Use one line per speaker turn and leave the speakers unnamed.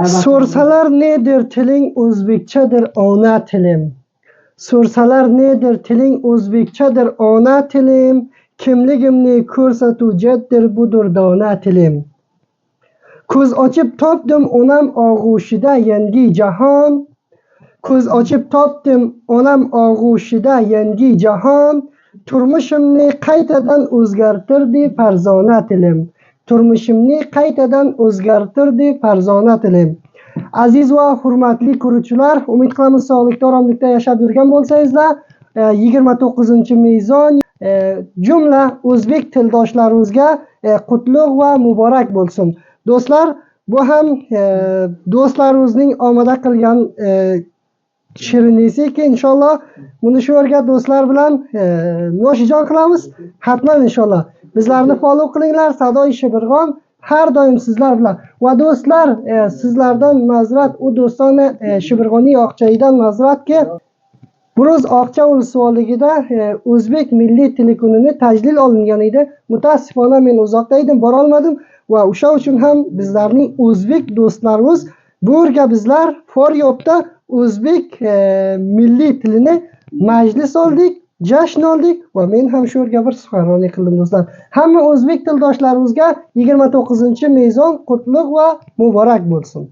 So'rsalar nedir tiling o'zbekchadir ona tilim. So'rsalar nedir tiling o'zbekchadir ona tilim. Kimligimni ko'rsatuvchidir budur dona tilim. Ko'z ochib topdim onam og'ushida yangi jahon. Ko'z ochib topdim onam og'ushida yangi jahon. Turmushimni qaytadan o'zgartirdi farzona tilim. Turmushimni qaytadan o'zgartirdi farzona tilim. Aziz va hurmatli ko'ruvchilar, umid qilamiz sog'likda, oromlikda yashab yurgan bo'lsangizlar, 29-mezon jumla o'zbek tildoshlarimizga qutlug' va muborak bo'lsin. Do'stlar, bu ham do'stlarimizning omada qilgan shirinlisi inshaalloh buni shu yerga do'stlar bilan no'shijon qilamiz. Hatman inshaalloh. Bizlarni follow qilinglar. Sadoy Shibirg'on har doim sizlar bilan. Va do'stlar, sizlardan mazrat, u do'stona Shibirg'oniy oqchayidan mazratki, Buruz Oqcha ulusvoligida o'zbek milliy tili kunini tajdil olingan edi. Mutaassifona men uzoqda edim, bora olmadim va o'sha uchun ham bizlarning o'zbek do'stlarimiz bu yerga bizlar Faryobda o'zbek milliy tilini majlis oldik, jashn oldik va men ham shu yerga bir suxanroni qildim do'stlar. Hamma o'zbek tildoshlarimizga 29-mezon qutlug' va muborak bo'lsin.